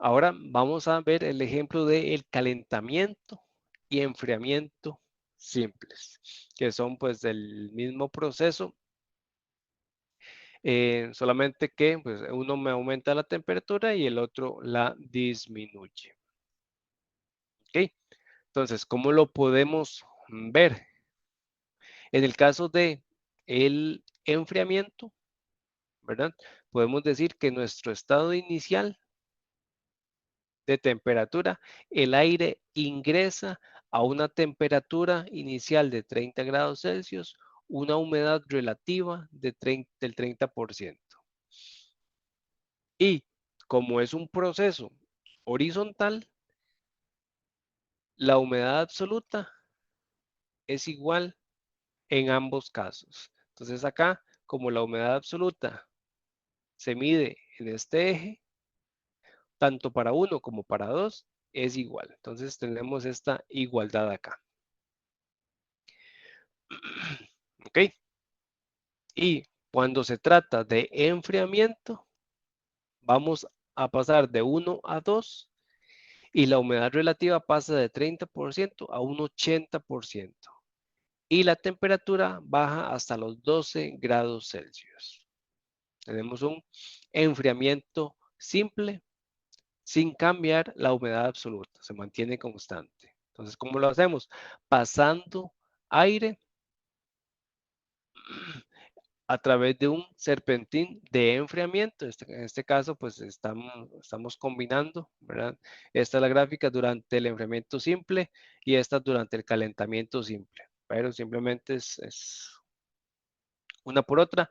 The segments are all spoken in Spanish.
Ahora vamos a ver el ejemplo del calentamiento y enfriamiento simples, que son pues el mismo proceso, solamente que pues, uno me aumenta la temperatura y el otro la disminuye. ¿Ok? Entonces, ¿cómo lo podemos ver? En el caso de el enfriamiento, ¿verdad? Podemos decir que nuestro estado inicial de temperatura, el aire ingresa a una temperatura inicial de 30 grados Celsius, una humedad relativa de del 30%. Y como es un proceso horizontal, la humedad absoluta es igual en ambos casos. Entonces acá, como la humedad absoluta se mide en este eje, tanto para uno como para dos, es igual. Entonces tenemos esta igualdad acá. ¿Ok? Y cuando se trata de enfriamiento, vamos a pasar de 1 a 2 y la humedad relativa pasa de 30% a un 80%. Y la temperatura baja hasta los 12 grados Celsius. Tenemos un enfriamiento simple sin cambiar la humedad absoluta, se mantiene constante. Entonces, ¿cómo lo hacemos? Pasando aire a través de un serpentín de enfriamiento. En este caso, pues estamos combinando, ¿verdad? Esta es la gráfica durante el enfriamiento simple y esta durante el calentamiento simple. Pero simplemente es una por otra.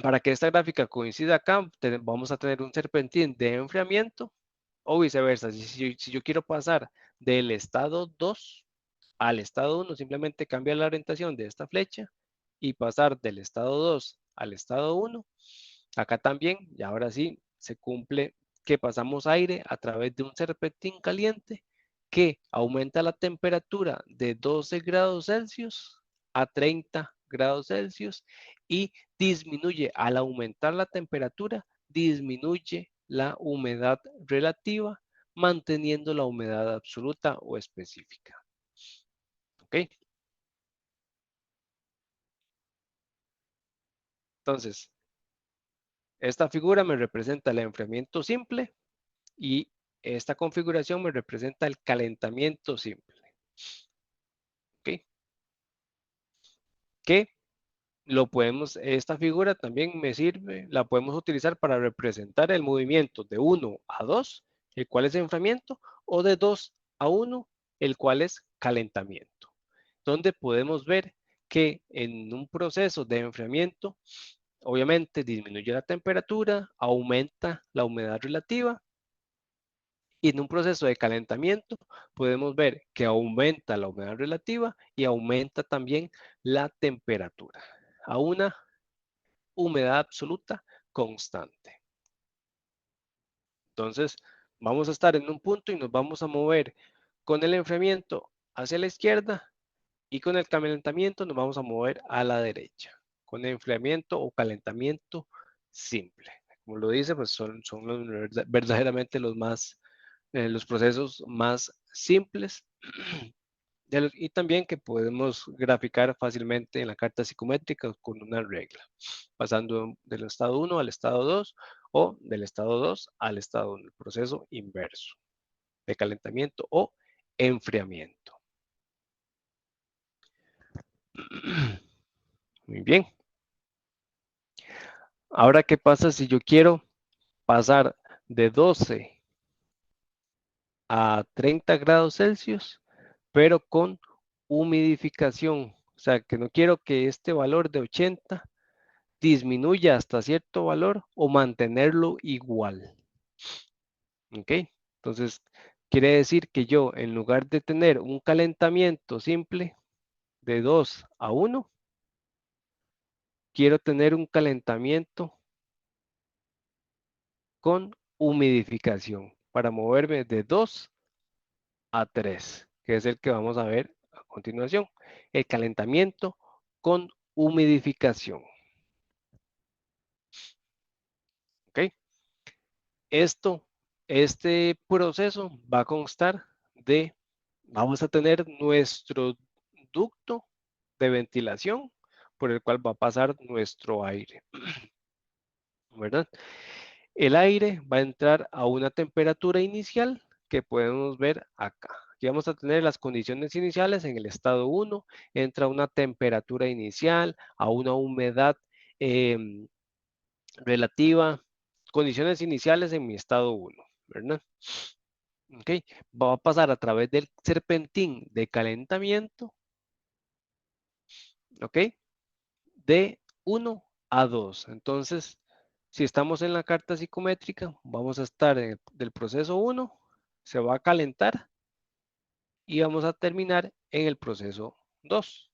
Para que esta gráfica coincida acá, vamos a tener un serpentín de enfriamiento o viceversa. Si yo quiero pasar del estado 2 al estado 1, simplemente cambia la orientación de esta flecha y pasar del estado 2 al estado 1. Acá también, y ahora sí, se cumple que pasamos aire a través de un serpentín caliente que aumenta la temperatura de 12 grados Celsius a 30 grados Celsius y disminuye, al aumentar la temperatura, disminuye la humedad relativa, manteniendo la humedad absoluta o específica. ¿Ok? Entonces, esta figura me representa el enfriamiento simple y esta configuración me representa el calentamiento simple. ¿Ok? Que esta figura también me sirve, la podemos utilizar para representar el movimiento de 1 a 2, el cual es enfriamiento, o de 2 a 1, el cual es calentamiento. Donde podemos ver que en un proceso de enfriamiento, obviamente disminuye la temperatura, aumenta la humedad relativa y en un proceso de calentamiento podemos ver que aumenta la humedad relativa y aumenta también la temperatura a una humedad absoluta constante. Entonces, vamos a estar en un punto y nos vamos a mover con el enfriamiento hacia la izquierda y con el calentamiento nos vamos a mover a la derecha, con enfriamiento o calentamiento simple. Como lo dice, pues son verdaderamente los procesos más simples y también que podemos graficar fácilmente en la carta psicométrica con una regla, pasando del estado 1 al estado 2 o del estado 2 al estado 1, el proceso inverso de calentamiento o enfriamiento. Muy bien. Ahora, ¿qué pasa si yo quiero pasar de 12 a 30 grados Celsius, pero con humidificación? O sea, que no quiero que este valor de 80 disminuya hasta cierto valor o mantenerlo igual. ¿Ok? Entonces, quiere decir que yo, en lugar de tener un calentamiento simple de 2 a 1, quiero tener un calentamiento con humidificación para moverme de 2 a 3, que es el que vamos a ver a continuación. El calentamiento con humidificación. ¿Ok? Esto Este proceso va a constar de, vamos a tener nuestro ducto de ventilación por el cual va a pasar nuestro aire, ¿verdad? El aire va a entrar a una temperatura inicial que podemos ver acá. Aquí vamos a tener las condiciones iniciales en el estado 1, entra a una temperatura inicial, a una humedad relativa, condiciones iniciales en mi estado 1, ¿verdad? Ok, va a pasar a través del serpentín de calentamiento, ok, de 1 a 2. Entonces, si estamos en la carta psicométrica, vamos a estar en del proceso 1, se va a calentar y vamos a terminar en el proceso 2,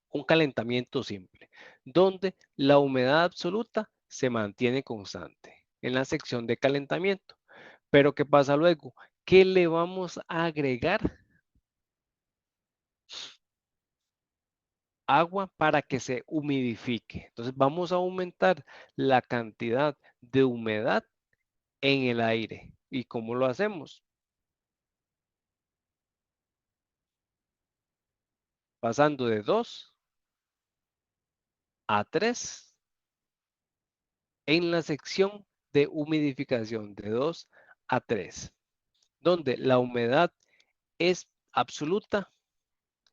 un calentamiento simple, donde la humedad absoluta se mantiene constante en la sección de calentamiento. Pero ¿qué pasa luego? ¿Qué le vamos a agregar? Agua para que se humidifique. Entonces vamos a aumentar la cantidad de humedad en el aire. ¿Y cómo lo hacemos? Pasando de 2 a 3 en la sección de humidificación, de 2 a 3, donde la humedad es absoluta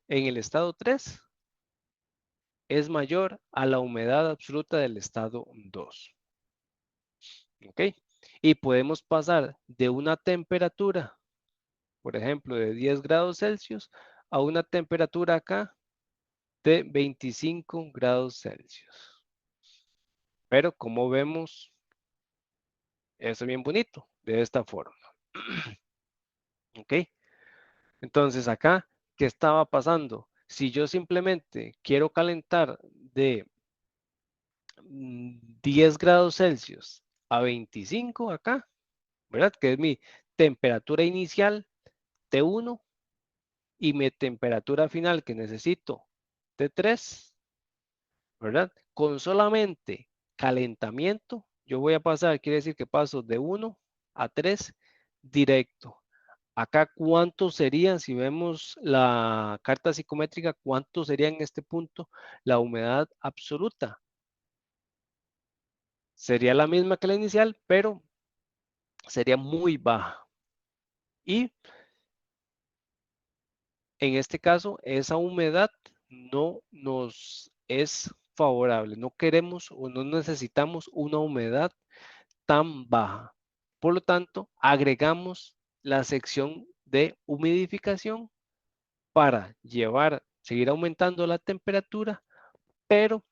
en el estado 3, es mayor a la humedad absoluta del estado 2. ¿Ok? Y podemos pasar de una temperatura, por ejemplo, de 10 grados Celsius a una temperatura acá de 25 grados Celsius. Pero como vemos, eso es bien bonito, de esta forma. ¿Ok? Entonces acá, ¿qué estaba pasando? Si yo simplemente quiero calentar de 10 grados Celsius a 25 acá, ¿verdad? Que es mi temperatura inicial T1 y mi temperatura final que necesito T3, ¿verdad? Con solamente calentamiento, yo voy a pasar, quiere decir que paso de 1 a 3 directo. Acá, ¿cuánto sería, si vemos la carta psicométrica, cuánto sería en este punto la humedad absoluta? Sería la misma que la inicial, pero sería muy baja. Y en este caso, esa humedad no nos es favorable. No queremos o no necesitamos una humedad tan baja. Por lo tanto, agregamos la sección de humidificación para seguir aumentando la temperatura, pero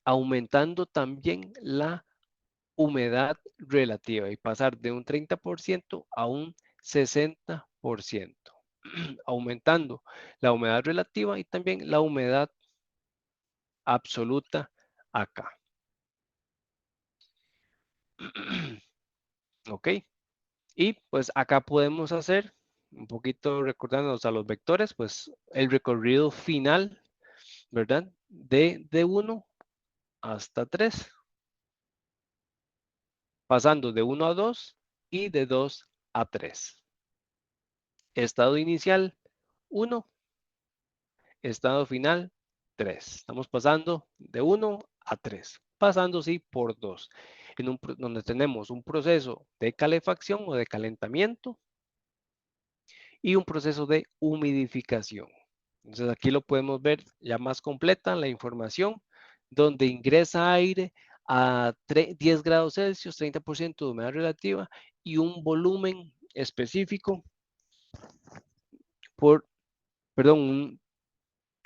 aumentando también la humedad relativa y pasar de un 30% a un 60%, aumentando la humedad relativa y también la humedad absoluta acá. ¿Ok? Y pues acá podemos hacer, un poquito recordándonos a los vectores, pues el recorrido final, ¿verdad? De 1 hasta 3, pasando de 1 a 2 y de 2 a 3. Estado inicial 1, estado final 3. Estamos pasando de 1 a 3, pasando sí por 2, donde tenemos un proceso de calefacción o de calentamiento y un proceso de humidificación. Entonces aquí lo podemos ver ya más completa la información, donde ingresa aire a 10 grados Celsius, 30% de humedad relativa y un volumen específico por, perdón,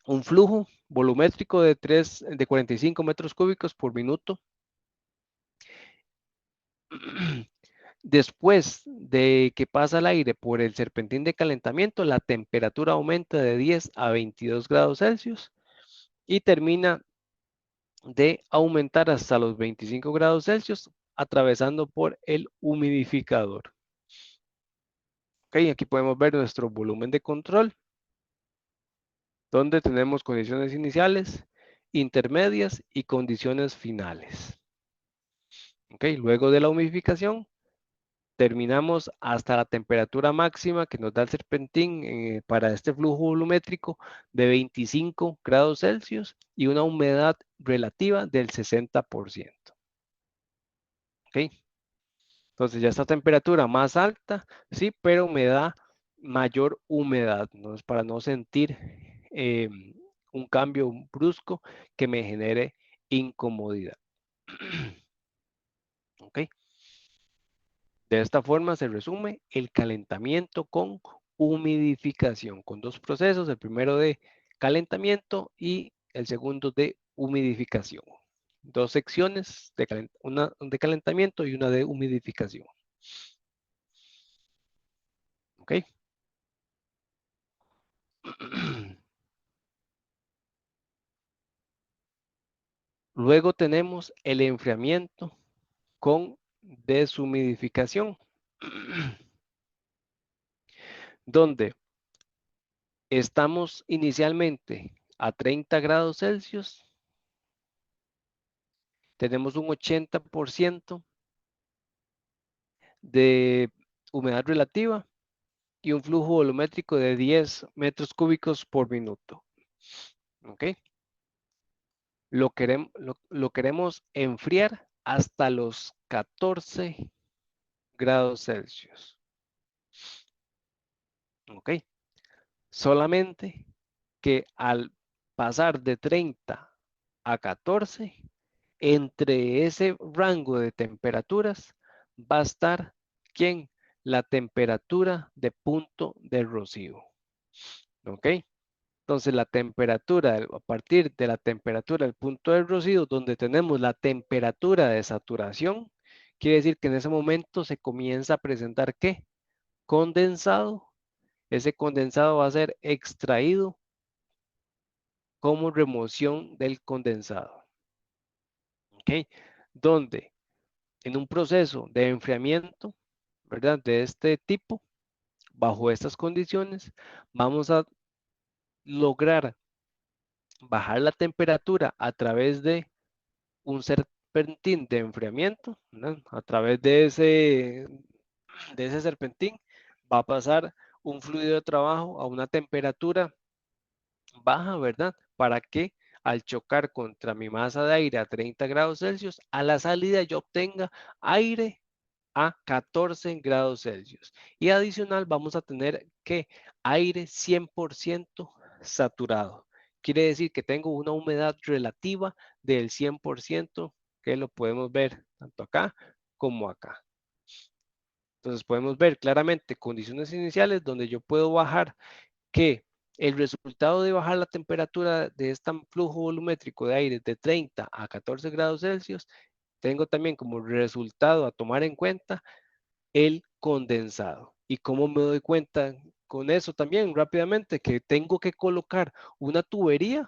un flujo volumétrico de 45 metros cúbicos por minuto. Después de que pasa el aire por el serpentín de calentamiento, la temperatura aumenta de 10 a 22 grados Celsius y termina de aumentar hasta los 25 grados Celsius atravesando por el humidificador. Ok, aquí podemos ver nuestro volumen de control, donde tenemos condiciones iniciales, intermedias y condiciones finales. Ok, luego de la humidificación terminamos hasta la temperatura máxima que nos da el serpentín para este flujo volumétrico de 25 grados Celsius y una humedad relativa del 60%. ¿Ok? Entonces ya esta temperatura más alta, sí, pero me da mayor humedad, ¿no? Es para no sentir eh, un cambio brusco que me genere incomodidad. ¿Ok? De esta forma se resume el calentamiento con humidificación, con dos procesos, el primero de calentamiento y el segundo de humidificación. Dos secciones, una de calentamiento y una de humidificación. ¿Ok? Luego tenemos el enfriamiento con deshumidificación, donde estamos inicialmente a 30 grados Celsius, tenemos un 80% de humedad relativa y un flujo volumétrico de 10 metros cúbicos por minuto. ¿Ok? Lo queremos enfriar hasta los 14 grados Celsius. ¿Ok? Solamente que al pasar de 30 a 14, entre ese rango de temperaturas va a estar, ¿quién? La temperatura de punto de rocío. ¿Ok? Entonces la temperatura, a partir de la temperatura del punto de rocío, donde tenemos la temperatura de saturación, quiere decir que en ese momento se comienza a presentar ¿qué? Condensado. Ese condensado va a ser extraído como remoción del condensado. ¿Ok? Donde en un proceso de enfriamiento, ¿verdad? De este tipo, bajo estas condiciones, vamos a lograr bajar la temperatura a través de un serpentín de enfriamiento, ¿verdad? A través de ese serpentín va a pasar un fluido de trabajo a una temperatura baja, ¿verdad? Para que al chocar contra mi masa de aire a 30 grados Celsius, a la salida yo obtenga aire a 14 grados Celsius. Y adicional vamos a tener que aire 100% saturado. Quiere decir que tengo una humedad relativa del 100%, que lo podemos ver tanto acá como acá. Entonces podemos ver claramente condiciones iniciales donde yo puedo bajar que el resultado de bajar la temperatura de este flujo volumétrico de aire de 30 a 14 grados Celsius, tengo también como resultado a tomar en cuenta el condensado. ¿Y cómo me doy cuenta con eso también rápidamente? Que tengo que colocar una tubería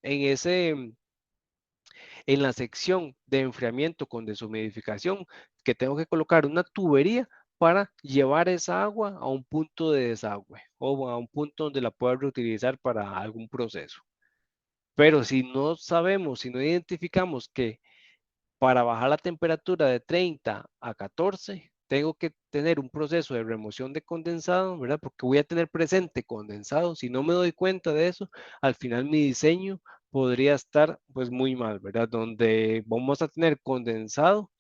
en en la sección de enfriamiento con deshumidificación, que tengo que colocar una tubería para llevar esa agua a un punto de desagüe o a un punto donde la pueda reutilizar para algún proceso. Pero si no sabemos, si no identificamos que para bajar la temperatura de 30 a 14, tengo que tener un proceso de remoción de condensado, ¿verdad? Porque voy a tener presente condensado. Si no me doy cuenta de eso, al final mi diseño podría estar pues muy mal, ¿verdad? Donde vamos a tener condensado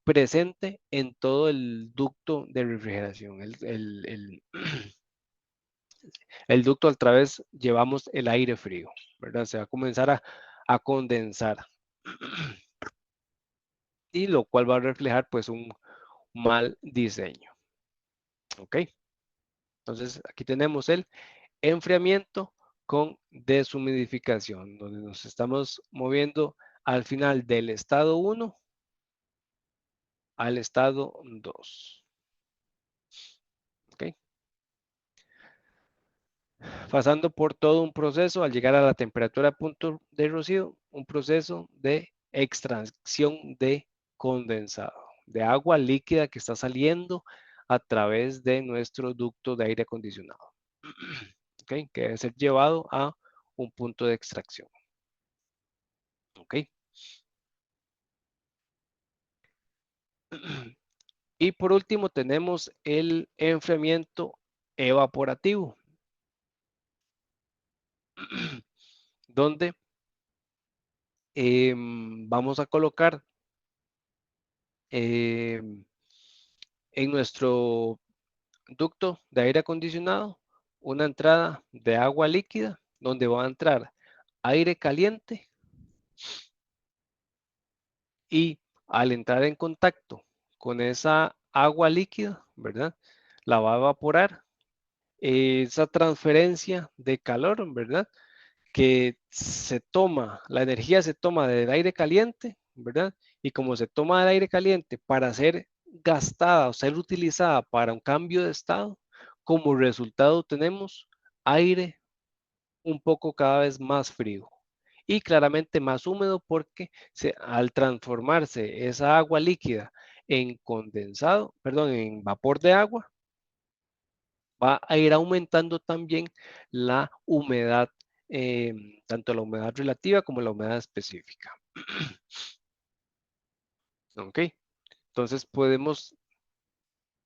presente en todo el ducto de refrigeración. El ducto al través llevamos el aire frío, ¿verdad? Se va a comenzar a condensar. Y lo cual va a reflejar pues un mal diseño. ¿Ok? Entonces aquí tenemos el enfriamiento con deshumidificación, donde nos estamos moviendo al final del estado 1 al estado 2. ¿Ok? Pasando por todo un proceso al llegar a la temperatura a punto de rocío, un proceso de extracción de condensado, de agua líquida que está saliendo a través de nuestro ducto de aire acondicionado. ¿Ok? Que debe ser llevado a un punto de extracción. ¿Ok? Y por último tenemos el enfriamiento evaporativo, donde vamos a colocar en nuestro ducto de aire acondicionado una entrada de agua líquida donde va a entrar aire caliente y al entrar en contacto con esa agua líquida, ¿verdad? La va a evaporar. Esa transferencia de calor, ¿verdad? Que se toma, la energía se toma del aire caliente, ¿verdad? Y como se toma del aire caliente para ser gastada o ser utilizada para un cambio de estado, como resultado tenemos aire un poco cada vez más frío y claramente más húmedo porque al transformarse esa agua líquida en condensado, perdón, en vapor de agua, va a ir aumentando también la humedad, tanto la humedad relativa como la humedad específica. ¿Ok? Entonces podemos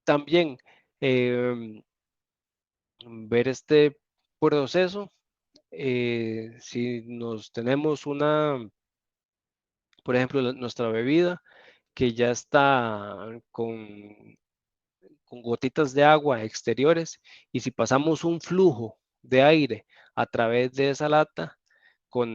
también em, ver este proceso si nos tenemos una, por ejemplo, nuestra bebida que ya está con gotitas de agua exteriores y si pasamos un flujo de aire a través de esa lata con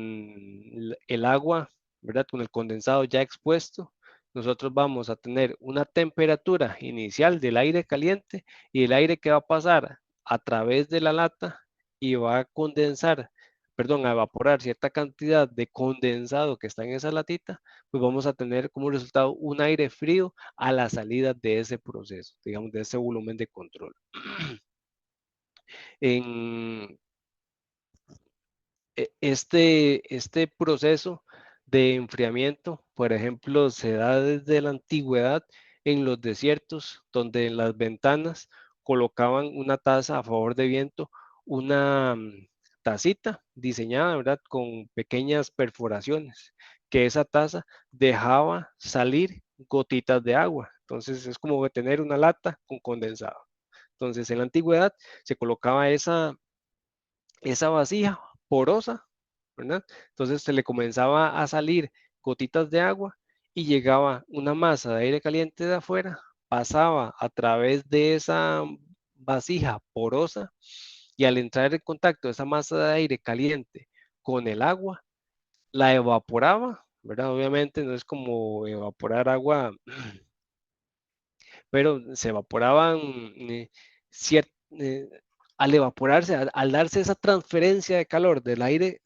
el agua, ¿verdad? Con el condensado ya expuesto, nosotros vamos a tener una temperatura inicial del aire caliente y el aire que va a pasar a través de la lata y va a condensar, perdón, a evaporar cierta cantidad de condensado que está en esa latita, pues vamos a tener como resultado un aire frío a la salida de ese proceso, digamos, de ese volumen de control. En este proceso de enfriamiento, por ejemplo, se da desde la antigüedad en los desiertos, donde en las ventanas colocaban una taza a favor de viento, una tacita diseñada, ¿verdad? Con pequeñas perforaciones, que esa taza dejaba salir gotitas de agua. Entonces es como tener una lata con condensado. Entonces en la antigüedad se colocaba esa vasija porosa, ¿verdad? Entonces se le comenzaba a salir gotitas de agua y llegaba una masa de aire caliente de afuera, pasaba a través de esa vasija porosa y al entrar en contacto esa masa de aire caliente con el agua, la evaporaba, ¿verdad? Obviamente no es como evaporar agua pero se evaporaban cier- eh, al evaporarse, al darse esa transferencia de calor del aire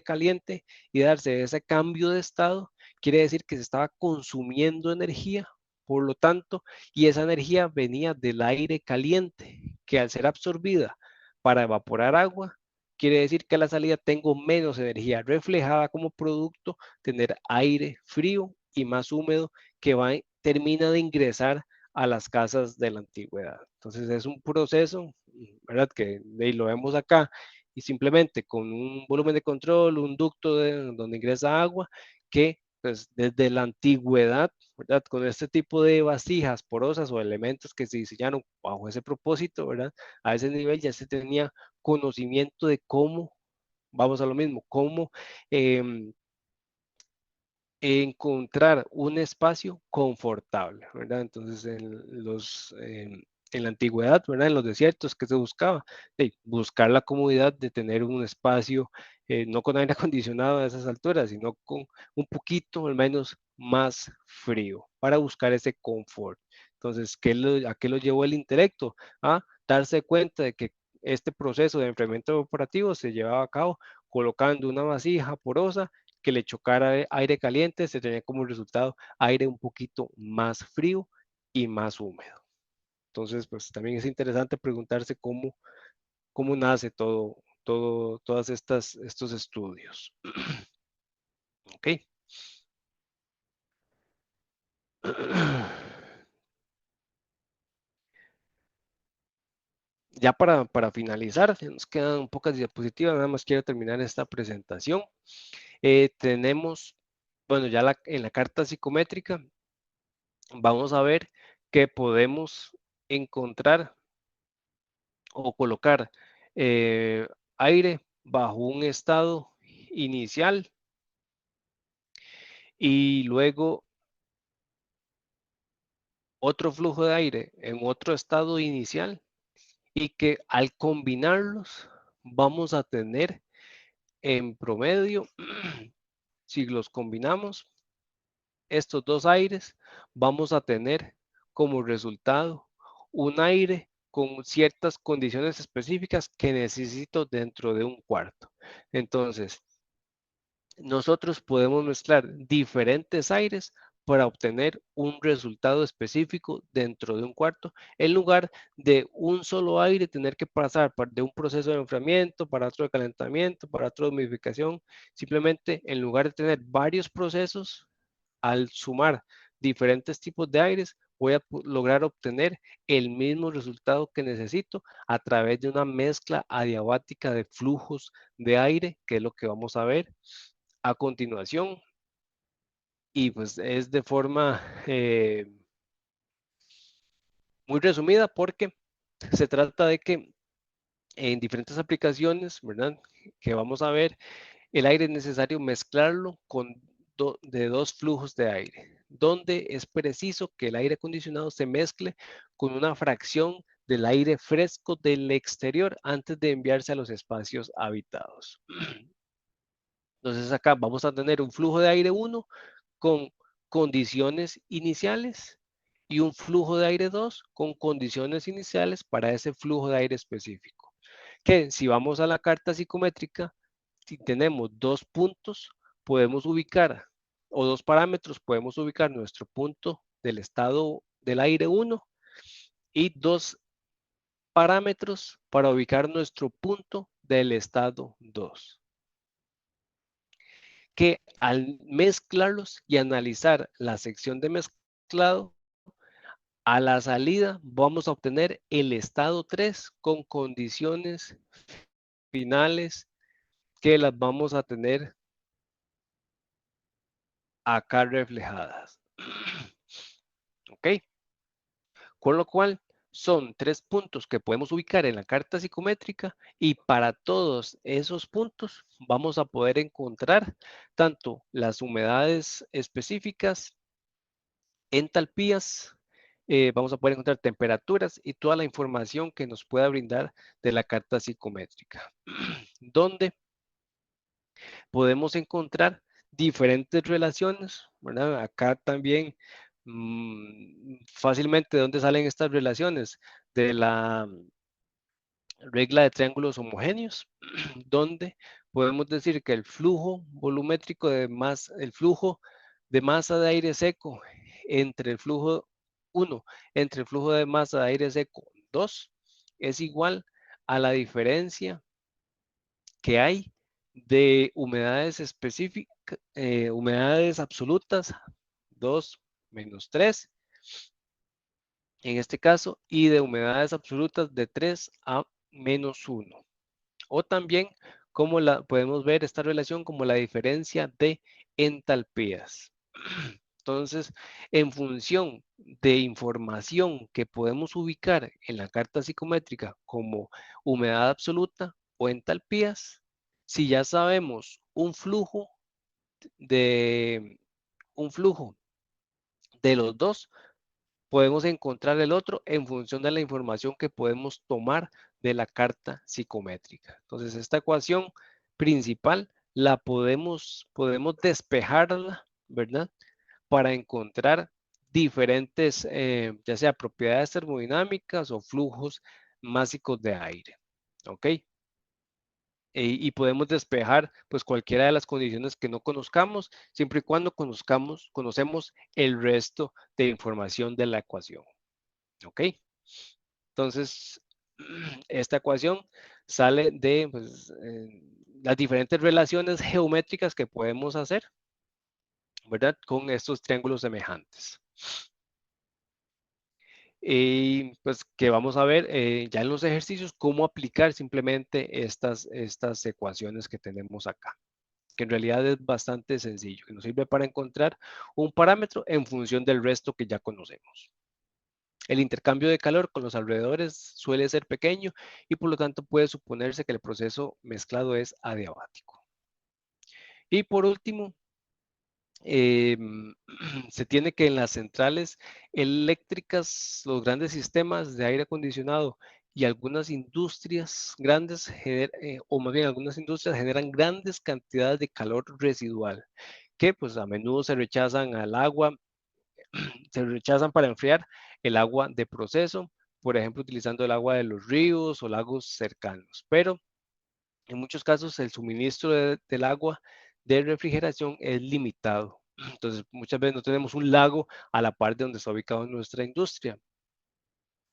caliente y darse ese cambio de estado, quiere decir que se estaba consumiendo energía, por lo tanto, y esa energía venía del aire caliente, que al ser absorbida para evaporar agua, quiere decir que a la salida tengo menos energía reflejada como producto, tener aire frío y más húmedo que termina de ingresar a las casas de la antigüedad. Entonces es un proceso, ¿verdad? Que lo vemos acá y simplemente con un volumen de control, un ducto donde ingresa agua, que pues desde la antigüedad, ¿verdad? Con este tipo de vasijas porosas o elementos que se diseñaron bajo ese propósito, ¿verdad? A ese nivel ya se tenía conocimiento de cómo, vamos a lo mismo, cómo eh, encontrar un espacio confortable, ¿verdad? Entonces, en la antigüedad, ¿verdad? En los desiertos, ¿qué se buscaba? Buscar la comodidad de tener un espacio, no con aire acondicionado a esas alturas, sino con un poquito, al menos, más frío, para buscar ese confort. Entonces, ¿a qué lo llevó el intelecto? A darse cuenta de que este proceso de enfriamiento operativo se llevaba a cabo colocando una vasija porosa que le chocara aire caliente, se tenía como resultado aire un poquito más frío y más húmedo. Entonces, pues también es interesante preguntarse cómo nace todas estos estudios. Ok. Ya para finalizar, ya nos quedan pocas diapositivas, nada más quiero terminar esta presentación. Tenemos, bueno, ya en la carta psicométrica vamos a ver que podemos encontrar o colocar aire bajo un estado inicial y luego otro flujo de aire en otro estado inicial y que al combinarlos vamos a tener en promedio, si los combinamos, estos dos aires, vamos a tener como resultado un aire con ciertas condiciones específicas que necesito dentro de un cuarto. Entonces, nosotros podemos mezclar diferentes aires para obtener un resultado específico dentro de un cuarto, en lugar de un solo aire tener que pasar de un proceso de enfriamiento para otro de calentamiento, para otro de humidificación. Simplemente, en lugar de tener varios procesos, al sumar diferentes tipos de aires, voy a lograr obtener el mismo resultado que necesito a través de una mezcla adiabática de flujos de aire, que es lo que vamos a ver a continuación. Y pues es de forma muy resumida porque se trata de que en diferentes aplicaciones, ¿verdad? Que vamos a ver, el aire es necesario mezclarlo con de dos flujos de aire, donde es preciso que el aire acondicionado se mezcle con una fracción del aire fresco del exterior antes de enviarse a los espacios habitados. Entonces acá vamos a tener un flujo de aire 1 con condiciones iniciales y un flujo de aire 2 con condiciones iniciales para ese flujo de aire específico. Que si vamos a la carta psicométrica, si tenemos dos puntos, podemos ubicar, o dos parámetros, podemos ubicar nuestro punto del estado del aire 1 y dos parámetros para ubicar nuestro punto del estado 2. Que al mezclarlos y analizar la sección de mezclado, a la salida vamos a obtener el estado 3 con condiciones finales que las vamos a tener acá reflejadas. ¿Ok? Con lo cual, son tres puntos que podemos ubicar en la carta psicométrica y para todos esos puntos vamos a poder encontrar tanto las humedades específicas, entalpías, vamos a poder encontrar temperaturas y toda la información que nos pueda brindar de la carta psicométrica, donde podemos encontrar diferentes relaciones, ¿verdad? Acá también fácilmente de dónde salen estas relaciones, de la regla de triángulos homogéneos, donde podemos decir que el flujo volumétrico el flujo de masa de aire seco entre el flujo 1, entre el flujo de masa de aire seco 2, es igual a la diferencia que hay de humedades específicas, humedades absolutas 2 menos 3 en este caso, y de humedades absolutas de 3 a menos 1. O también como podemos ver esta relación como la diferencia de entalpías. Entonces, en función de información que podemos ubicar en la carta psicométrica como humedad absoluta o entalpías, si ya sabemos de un flujo de los dos, podemos encontrar el otro en función de la información que podemos tomar de la carta psicométrica. Entonces, esta ecuación principal podemos despejarla, ¿verdad? Para encontrar diferentes, ya sea propiedades termodinámicas o flujos másicos de aire. ¿Ok? Y podemos despejar pues cualquiera de las condiciones que no conozcamos, siempre y cuando conocemos el resto de información de la ecuación. ¿Ok? Entonces, esta ecuación sale de pues, las diferentes relaciones geométricas que podemos hacer, ¿verdad? Con estos triángulos semejantes. Y pues que vamos a ver ya en los ejercicios cómo aplicar simplemente estas ecuaciones que tenemos acá, que en realidad es bastante sencillo, que nos sirve para encontrar un parámetro en función del resto que ya conocemos. El intercambio de calor con los alrededores suele ser pequeño y por lo tanto puede suponerse que el proceso mezclado es adiabático. Y por último, se tiene que en las centrales eléctricas, los grandes sistemas de aire acondicionado y algunas industrias grandes, o más bien algunas industrias generan grandes cantidades de calor residual, que pues a menudo se rechazan al agua, se rechazan para enfriar el agua de proceso, por ejemplo, utilizando el agua de los ríos o lagos cercanos. Pero en muchos casos el suministro del agua de refrigeración es limitado. Entonces, muchas veces no tenemos un lago a la par de donde está ubicado nuestra industria.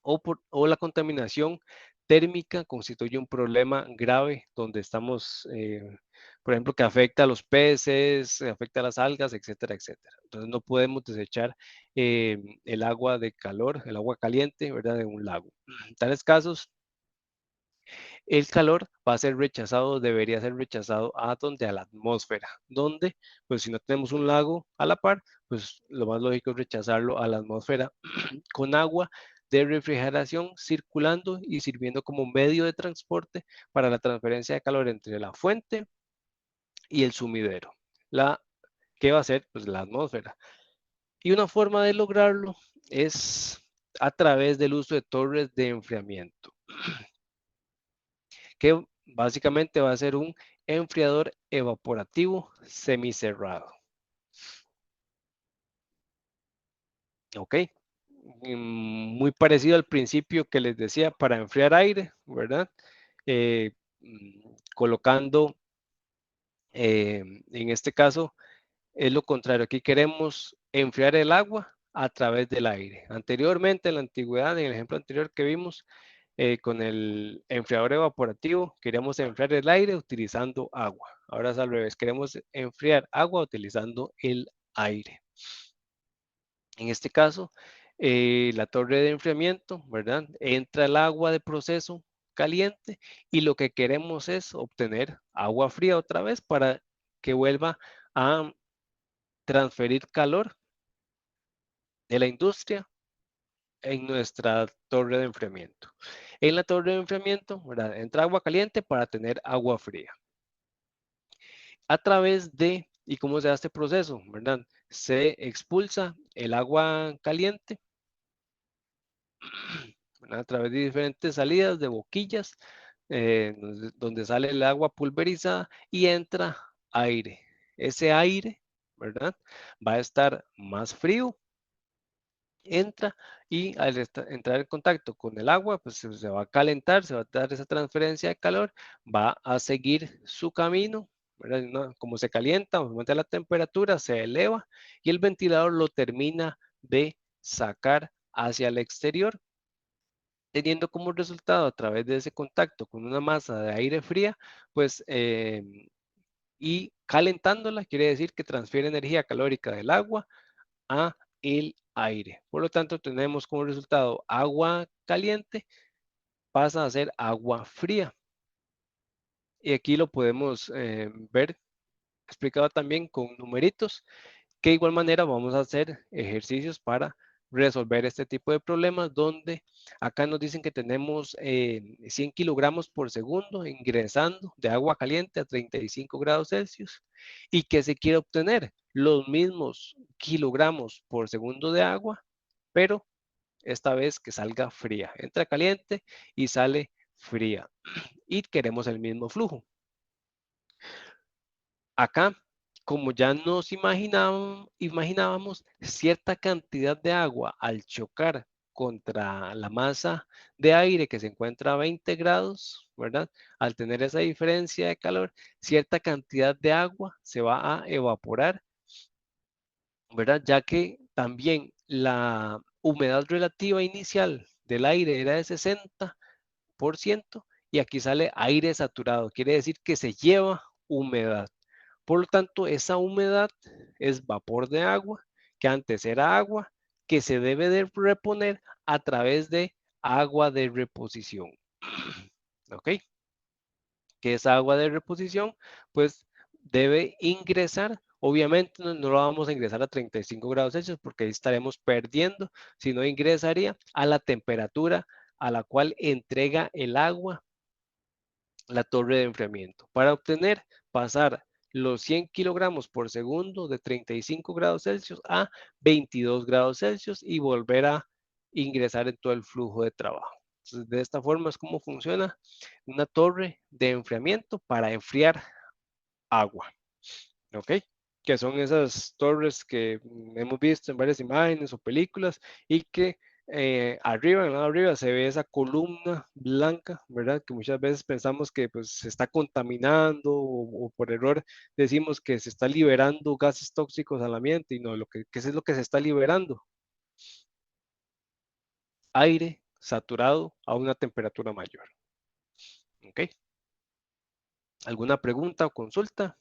O la contaminación térmica constituye un problema grave donde estamos, por ejemplo, que afecta a los peces, afecta a las algas, etcétera, etcétera. Entonces, no podemos desechar el agua de calor, el agua caliente, ¿verdad?, de un lago. En tales casos, el calor va a ser rechazado, debería ser rechazado a donde a la atmósfera, donde, pues si no tenemos un lago a la par, pues lo más lógico es rechazarlo a la atmósfera con agua de refrigeración circulando y sirviendo como medio de transporte para la transferencia de calor entre la fuente y el sumidero, la que va a ser pues la atmósfera. Y una forma de lograrlo es a través del uso de torres de enfriamiento, que básicamente va a ser un enfriador evaporativo semicerrado. ¿Ok? Muy parecido al principio que les decía para enfriar aire, ¿verdad? Colocando, en este caso, es lo contrario. Aquí queremos enfriar el agua a través del aire. Anteriormente, en la antigüedad, en el ejemplo anterior que vimos, con el enfriador evaporativo, queríamos enfriar el aire utilizando agua. Ahora es al revés, queremos enfriar agua utilizando el aire. En este caso, la torre de enfriamiento, ¿verdad? Entra el agua de proceso caliente y lo que queremos es obtener agua fría otra vez para que vuelva a transferir calor de la industria en nuestra torre de enfriamiento. En la torre de enfriamiento, ¿verdad?, entra agua caliente para tener agua fría. A través de, ¿y cómo se hace este proceso? ¿Verdad? Se expulsa el agua caliente, ¿verdad?, a través de diferentes salidas de boquillas, donde sale el agua pulverizada y entra aire. Ese aire, ¿verdad?, va a estar más frío, entra y al entrar en contacto con el agua, pues se va a calentar, se va a dar esa transferencia de calor, va a seguir su camino, ¿verdad? Como se calienta, aumenta la temperatura, se eleva y el ventilador lo termina de sacar hacia el exterior, teniendo como resultado a través de ese contacto con una masa de aire fría, pues y calentándola, quiere decir que transfiere energía calórica del agua a el aire. Por lo tanto, tenemos como resultado agua caliente pasa a ser agua fría. Y aquí lo podemos ver explicado también con numeritos, que de igual manera vamos a hacer ejercicios para resolver este tipo de problemas, donde acá nos dicen que tenemos 100 kilogramos por segundo ingresando de agua caliente a 35 grados Celsius y que se quiere obtener los mismos kilogramos por segundo de agua, pero esta vez que salga fría. Entra caliente y sale fría. Y queremos el mismo flujo. Acá, como ya nos imaginábamos cierta cantidad de agua al chocar contra la masa de aire que se encuentra a 20 grados, ¿verdad? Al tener esa diferencia de calor, cierta cantidad de agua se va a evaporar, ¿verdad? Ya que también la humedad relativa inicial del aire era de 60% y aquí sale aire saturado, quiere decir que se lleva humedad. Por lo tanto, esa humedad es vapor de agua, que antes era agua, que se debe de reponer a través de agua de reposición. ¿Ok? Que esa agua de reposición, pues debe ingresar Obviamente no lo vamos a ingresar a 35 grados Celsius porque ahí estaremos perdiendo, sino ingresaría a la temperatura a la cual entrega el agua la torre de enfriamiento. Para obtener, pasar los 100 kilogramos por segundo de 35 grados Celsius a 22 grados Celsius y volver a ingresar en todo el flujo de trabajo. Entonces, de esta forma es como funciona una torre de enfriamiento para enfriar agua. ¿Ok? Que son esas torres que hemos visto en varias imágenes o películas y que arriba, en el lado arriba se ve esa columna blanca, ¿verdad? Que muchas veces pensamos que pues se está contaminando o por error decimos que se está liberando gases tóxicos al ambiente y no, ¿qué es lo que se está liberando? Aire saturado a una temperatura mayor. ¿Ok? ¿Alguna pregunta o consulta?